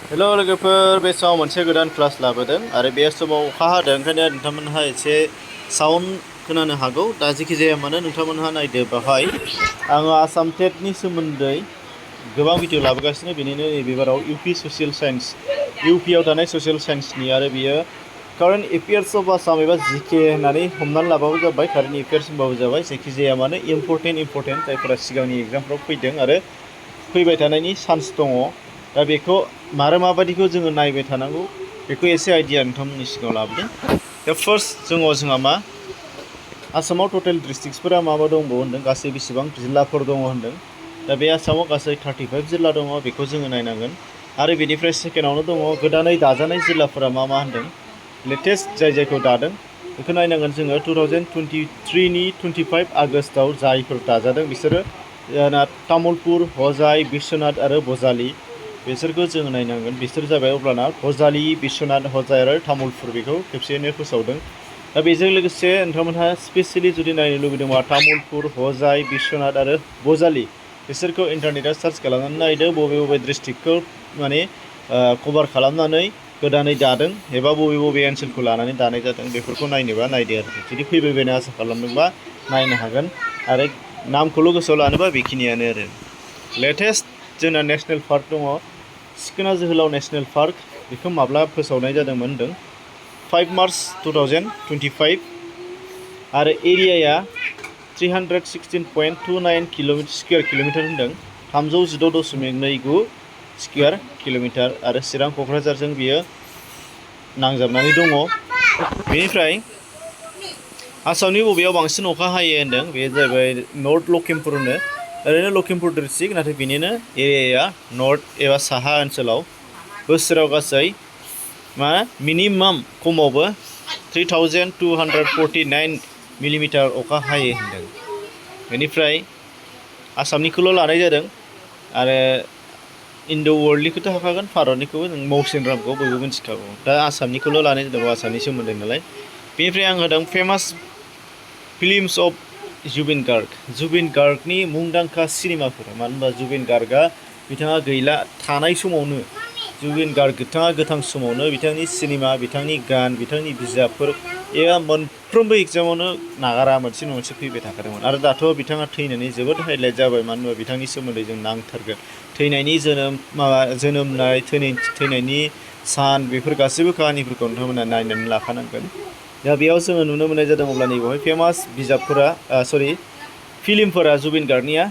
Hello लोगोफोर बे समाव मोनसे गोदान क्लास लाबोदों आरो बे समाव अखा हादों ओंखायनो नोंथांमोनहा एसे साउन्ड खोनानो हागौ दा जेखि जाया मानो नोंथांमोनहा नायदो बाहाय आङो आसाम टेटनि सोमोन्दै गोबां भिडिअ लाबोगासिनो बेनिनो नैबेबाराव इउपि ससियेल साइन्स इउपिआव थानाय ससियेल साइन्सनि आरो बियो कारेन्ट एफेयार्स अफ आसाम एबा जिके होननानै हमनानै लाबाबो जाबाय कारेन्ट एफेयार्स होनबाबो जाबाय जेखि जाया मानो इम्परटेन्ट जायफोरा सिगांनि एग्जामफ्राव फैदों आरो फैबाय थानायनि चान्स दङ दा बेखौ माबायदिखौ जोङो नायबाय थानांगौ बेखौ एसे आइडिया नोंथांमोननि सिगाङाव लाबोदों दा फार्स्ट जोंहा मा आसामाव टटेल डिस्ट्रिक्टसफोरा मा दंबावो होनदों गासै बेसेबां जिल्लाफोर दङ होनदों दा बे आसामाव गासै 35 जिल्ला दङ बेखौ जोङो नायनांगोन आरो बेनिफ्राय सेकेन्डआवनो दङ गोदानै दाजानाय जिल्लाफोरा मा होनदों लेटेस्ट जायखौ दादों बेखौ नायनांगोन जोङो 2023 नि 25 आगस्टआव जायफोर दाजादों बिसोरो तामुलपुर हजाय बिश्वनाथ आरो बजालि बिसोरखौ जों नायनांगोन बिसोर जाबाय अब्लाना बजालि बिश्वनाथ हजाय आरो तामुलपुर बेखौ खेबसेयैनो फोसावदों दा बेजों लोगोसे नोंथांमोनहा स्पेसियेलि जुदि नायनो लुबैदोंबा तामुलपुर हजाय बिश्वनाथ आरो बजालि बिसोरखौ इन्टारनेटआव सार्च खालामनानै नायदो बबे डिस्ट्रिक्टखौ माने कभार खालामनानै गोदानै दादों एबा बबे ओनसोलखौ लानानै दानाय जादों बेफोरखौ नायनोबा नायदो आरो जुदि फैबायबायनो आसा खालामदोंबा नायनो हागोन आरो नामखौल' गोसोआव लानोबा बेखिनियानो आरो लेटेस्ट जोंना नेसनेल पार्क दङ सिखोना जोहोलाव नेसनेल पार्क बेखौ माब्ला फोसावनाय जादोंमोन होनदों 5 मार्च 2025 आरो एरियाया 316.29 स्क्वायर किल'मिटार होनदों 316.29 स्क्वायर किल'मिटार आरो चिरां क'क्राझारजों बियो नांजाबनानै दङ बेनिफ्राय आसामनि बबेयाव बांसिन अखा हायो होनदों बे जाहैबाय नर्थ लखिमपुर होनो ओरैनो लखिमपुर डिस्ट्रिक्ट नाथाय बेनिनो एरियाया नर्थ एबा साहा ओनसोलाव बोसोराव गासै मिनिमाम खमावबो 3249 मिलिमिटार अखा हायो होनदों बेनिफ्राय आसामनिखौल' लानाय जादों आरो इन्ड' वर्ल्डनिखौथ' हाखागोन भारतनिखौबो जों मौसिन रामखौ बयबो मिथिखागौ दा आसामनिखौल' लानाय जादों आसामनि सोमोन्दै नालाय बेनिफ्राय आं होदों फेमास फिल्म्स अफ जुबिन गार्गनि मुंदांखा सिनेमाफोर मानो होनबा जुबिन गार्गआ बिथाङा गैला थानाय समावनो जुबिन गार्ग बिथाङा गोथां समावनो बिथांनि सिनेमा बिथांनि गान बिथांनि बिजाबफोर एबा मोनफ्रोमबो एग्जामावनो नागारा मोनसे नङा मोनसे फैबाय थाखादोंमोन आरो दाथ' बिथाङा थैनानै जोबोद हाइलाइट जाबाय मानो होनबा बिथांनि सोमोन्दै जों नांथारगोन थैनायनि जोनोमनाय थैनायनि सान बेफोर गासैबो काहानिफोरखौ नोंथांमोना नायनानै लाखानांगोन दा बेयाव जोङो नुनो मोननाय जादों अब्ला नैबेवहाय फेमास बिजाबफोरा फिल्मफोरा जुबिन गार्गनिया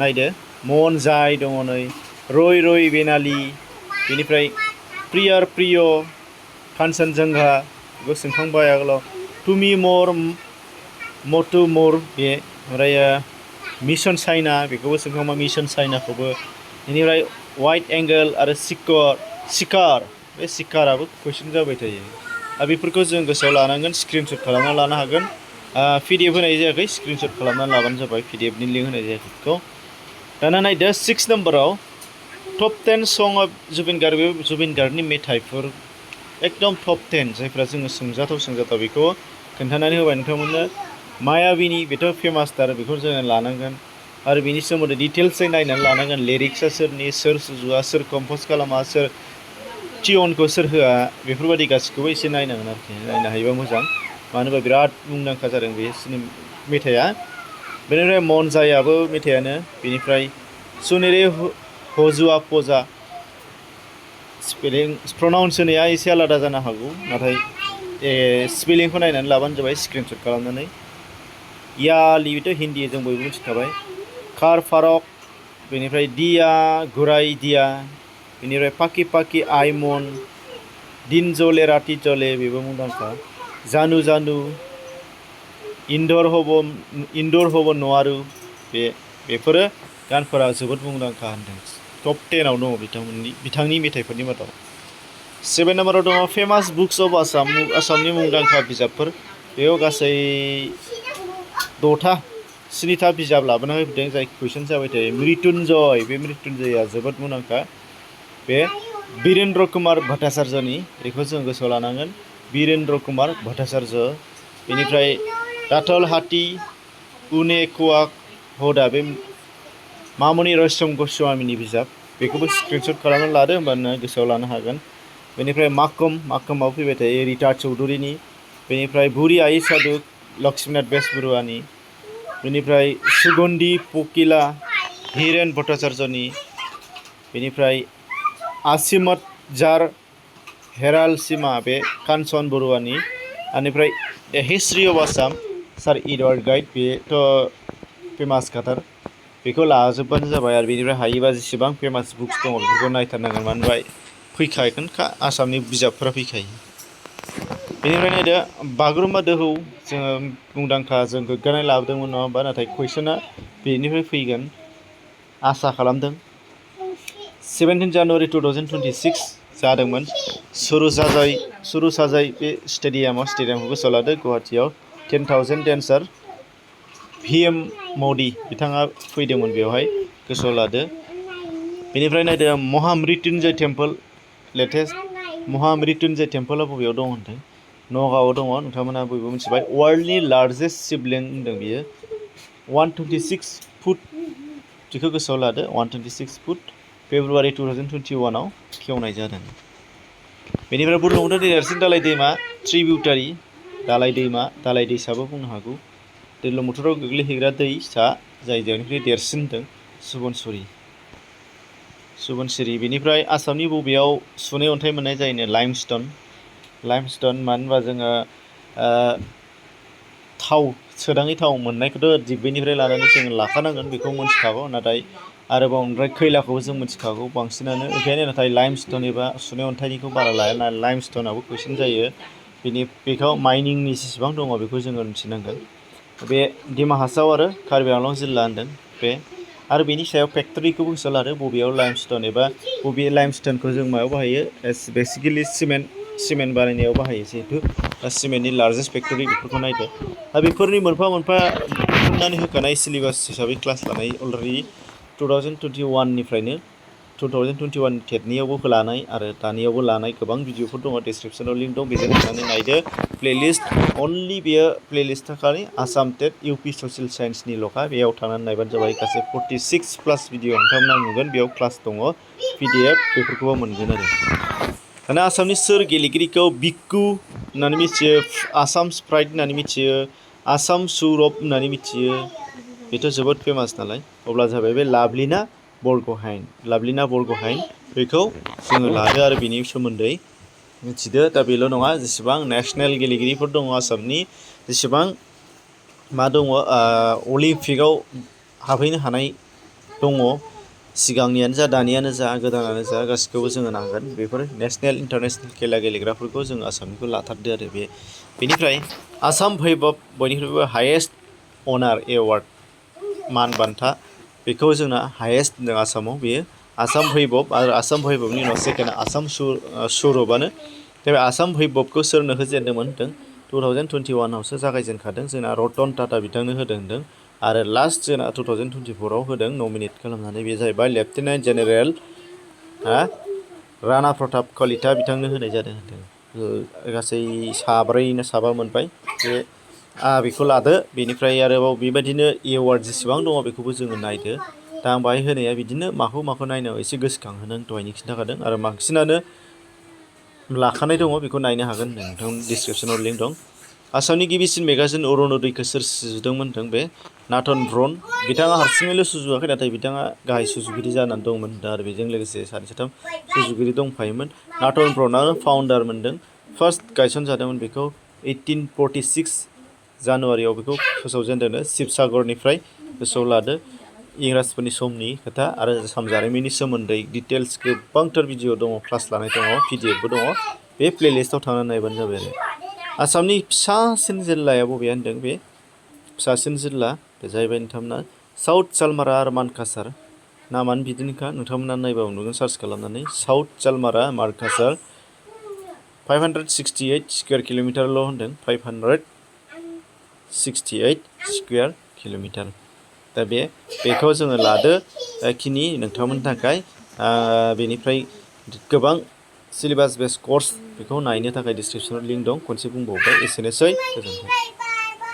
नायदो मन जाय दङ नै रय बेनालि बेनिफ्राय प्रियार प्रिय कान्चनजंघा बेखौ सोंखांबाय आगोलाव टुमी मोर मटु मोर बे ओमफ्राय मिशन चाइना बेखौबो सोंखांबाय मिशन चाइनाखौबो बेनिफ्राय वाइड एंगल आरो सिकार बे सिकाराबो कुइसन जाबाय थायो दा बेफोरखौ जों गोसोआव लानांगोन स्क्रिनशट खालामना लानो हागोन PDF होनाय जायाखै स्क्रिनशट खालामनानै लाबानो जाबाय PDFनि लिंक होनाय जायाखै बेखौ दाना नायदो 6 नम्बराव टप 10 सं अफ जुबिन गार्गनि मेथाइफोर एकदम टप 10 जायफ्रा जोङो सोंजाथाव बेखौ खोन्थानानै होबाय नोंथांमोननो मायाबिनी बेथ' फेमासथार बेखौ जोङो लानांगोन आरो बेनि सोमोन्दै डिटेल्सै नायनानै लानांगोन लिरिक्सआ सोरनि सोर सुजुआ सोर कम्प'ज खालामा सोर टिउनखौ सोर होआ बेफोरबायदि गासिखौबो एसे नायनांगोन आरोखि नायनो हायोबा मोजां मानो होनबा बिराद मुंदांखा जादों बे मेथाइआ बेनिफ्राय मन जायाबो मेथाइआनो बेनिफ्राय सुनेरे हजुआ पजा स्पेलिं प्रनाउन्स होनाया एसे आलादा जानो हागौ नाथाय स्पेलिंखौ नायनानै लाबानो जाबाय स्क्रिनशट खालामनानै याली बेथ' हिन्दी जों बयबो मिथिखाबाय कार फारक बेनिफ्राय दिया गुराई दिया बेनिफ्राय पाकि पाकि आइमन दिन जले राति जले बेबो मुंदांखा जानु इन्दर हब नवारु बेफोरो गानफोरा जोबोद मुंदांखा होनदों टप 10 आव दङ बिथांनि मेथाइफोरनि मादाव 7 नम्बराव दङ फेमास बुक्स अफ आसामनि मुंदांखा बिजाबफोर बेयाव गासै 7था बिजाब लाबोना होदों जाय कुइसन जाबाय थायो मृत्युंजय बे मृत्युंजयआ जोबोद मुंदांखा बे बीरेन्द्र कुमार भट्टाचार्यनि बेखौ जों गोसोआव लानांगोन बीरेन्द्र कुमार भट्टाचार्य बेनिफ्राय दाथल हाथी उने कुवाक होदा बे मामुनि रयसम गस्वामीनि बिजाब बेखौबो स्क्रिनशट खालामनानै लादो होमबानो गोसोआव लानो हागोन। बेनिफ्राय माखमाव फैबाय थायो रिता चौधुरीनि, बेनिफ्राय बुरि आइ साधु लक्ष्मीनाथ बेसबरुवानि, बेनिफ्राय सुगन्धि पकिला हिरेन भट्टाचार्यनि, बेनिफ्राय आसिमत जार हेराल सिमा बे कान्चन बरुवानि, बेनिफ्राय the history of Assam sir Edward Gait बेथ' फेमास खाथार, बेखौ लाजोबबानो जाबाय। आरो बेनिफ्राय हायोबा जेसेबां फेमास बुक्स दङ बेफोरखौ नायथारनांगोन, मानो होनबा फैखागोनखा आसामनि बिजाबफोरा फैखायो। बेनिफ्राय नायदो बागुरुम्बा दोहौ, जोङो मुंदांखा जों गोग्गानाय लाबोदोंमोन नङा होमबा, नाथाय कुइसना बेनिफ्राय फैगोन आसा खालामदों। 17 जानुवारि 2026 जादोंमोन सुरुसाजाय बे स्टेडियामखौ गोसोआव लादो गुवाहाटियाव। 10,000 डेन्सार PM मदि बिथाङा फैदोंमोन बेवहाय, गोसोआव लादो। बेनिफ्राय नायदो महामृत्युन्जय टेम्पोल, लेटेस्ट महामृत्युन्जय टेम्पोला बबेयाव दं होनदों, नगावआव दङ, नोंथांमोना बयबो मिथिबाय। वर्ल्डनि लार्जेस्ट शिबलिंग होनदों बियो 126 फुट, बेखौ गोसोआव लादो 126 फुट, फेब्रुवारि 2021आव खेवनाय जादों। बेनिफ्राय बुरलुंबुथुरनि देरसिन दालाय दैमा ट्रिबिउटारि, दालाय दैमा, दालाय दैसाबो बुंनो हागौ, बुरलुंबुथुराव गोग्लैहैग्रा दैसा जाय बयनिख्रुइ देरसिन होनदों सुबनसिरि। बेनिफ्राय आसामनि बबेयाव सुनै अन्थाइ मोननाय जायोनो लाइमस्टन, मानो होनबा जोङो थाव सोदाङै थाव मोननायखौथ' दिग्बिनिफ्राय लानानै जोङो लाखानांगोन, बेखौ मिथिखागौ। नाथाय आरोबाव ओमफ्राय खैलाखौबो जों मिथिखागौ बांसिनानो, ओंखायनो नाथाय लाइमस्टन एबा सुनै अन्थाइनिखौ बारा लाया, लाइमस्टनाबो कुइसन जायो। बेखौ माइनिंनि जेसेबां दङ बेखौ जोङो मिथिनांगोन। बे डिमा हासाव आरो कार्बि आंलं जिल्ला होनदों बे, आरो बेनि सायाव फेक्टरिखौबो गोसोआव लादो बबेयाव लाइमस्टन एबा बबे लाइमस्टनखौ जों मायाव बाहायो, बेसिकेलि सिमेन्ट बानायनायाव बाहायो, जिहेथु सिमेन्टनि लार्जेस्ट फेक्टरि बेफोरखौ नायदो। दा बेफोरनि मोनफा मोनफा बुथुमनानै होखानाय सिलेबास हिसाबै क्लास लानाय अलरेडि 2021निफ्रायनो 2021 टेटनियावबो लानाय आरो दानियावबो लानाय गोबां भिडिअफोर दङ, डिसक्रिपसनाव लिंक दं, बेजों थांनानै नायदो। प्लेलिस्ट अनलि बेयो प्लेलिस्ट थाखाय आसाम टेट UP ससियेल साइन्सनिल'खा, बेयाव थांनानै नायबानो जाबाय। गासै 46+ भिडिअ नोंथांमोना नुगोन, बेयाव क्लास दङ, PDF बेफोरखौबो मोनगोन आरो। दाना आसामनि सोर गेलेगिरिखौ बिक्कु होननानै मिथियो, आसाम स्प्राइट होननानै मिथियो, आसाम सौरभ होननानै मिथियो, बेथ' जोबोद फेमास नालाय। अब्ला जाबाय बे लाभलिना बरग'हाइन, बेखौ जोङो लादो आरो बेनि सोमोन्दै मिथिदो। दा बेल' नङा, जेसेबां नेसनेल गेलेगिरिफोर दङ आसामनि, जेसेबां मा दङ अलिम्पिकआव हाबहैनो हानाय दङ, सिगांनियानो जा दानियानो जा गोदानानो जा, गासिखौबो जोङो नांगोन। बेफोर नेसनेल इन्टारनेसनेल खेला गेलेग्राफोरखौ जों आसामनिखौ लाथारदो आरो। बेनिफ्राय आसाम भैरब, बयनिख्रुइबो हायेस्ट अनार एवार्ड, मान बान्था, बेखौ जोंना हायेस्ट होनदों आसामाव, बेयो आसाम भैरब। आरो आसाम भैरबनि उनाव सेकेन्ड आसाम सौरभआनो। दा बे आसाम भैरबखौ सोरनो होजेनदोंमोन होनदों 2021आवसो जागायजेनखादों, जोंना रतन टाटा बिथांनो होदों होनदों। आरो लास्ट जोंना 2024आव होदों नमिनेट खालामनानै, बे जाहैबाय लेफ्टिनेन्ट जेनेरेल राणा प्रताप कलिता बिथांनो होनाय जादों होनदों। गासै 4 ना 5 मोनबाय, बेखौ लादो। बेनिफ्राय आरोबाव बेबायदिनो एवार्ड जेसेबां दङ बेखौबो जोङो नायदो। दा आं बाहाय होनाया बिदिनो माखौ नायनायाव एसे गोसोखांहोनो दहायनो खिन्थाखादों, आरो बांसिनानो लाखानाय दङ, बेखौ नायनो हागोन, नोंथां डिसक्रिपसनाव लिंक दं। आसामनि गिबिसिन मेगाजिन अरुण'दयखौ सोर सुजुदोंमोन होनदों, बे नाथन ब्रन, बिथाङा हारसिङैल' सुजुआखै, नाथाय बिथाङा गाहाय सुजुगिरि जानानै दंमोन, आरो बेजों लोगोसे 2-3 सुजुगिरि दंफायोमोन। नाथन ब्रनआनो फाउन्डार मोनदों, फार्स्ट गायसनजादोंमोन बेखौ 1846 जानुवारियाव बेखौ फोसावजेनदोंनो शिबसागरनिफ्राय, गोसोआव लादो। इंराजफोरनि समनि खोथा आरो आसाम जारिमिननि सोमोन्दै डिटेल्स गोबांथार भिडिअ दङ, क्लास लानाय दङ, PDFबो दङ, बे प्लेलिस्टआव थांनानै नायबानो जाबाय आरो। आसामनि फिसासिन जिल्लाया बबेया होनदों, बे फिसासिन जिल्ला बे जाहैबाय नोंथांमोना साउथ सालमारा आरो मानकासार, नामानो बिदिनोखा, नोंथांमोना नायबाबो नुगोन सार्च खालामनानै, साउथ सालमारा मानकासार। 568 स्कुवेर किल'मिटारल' होनदों, 568 स्कुवेर किल'मिटार। दा बेखौ जोङो लादो, बेखिनि नोंथांमोननि थाखाय। बेनिफ्राय गोबां सिलेबास बेस कर्स, बेखौ नायनो थाखाय डिसक्रिपसनाव लिंक दं, खनसे बुंबावबाय, एसेनोसै, गोजोन्थों।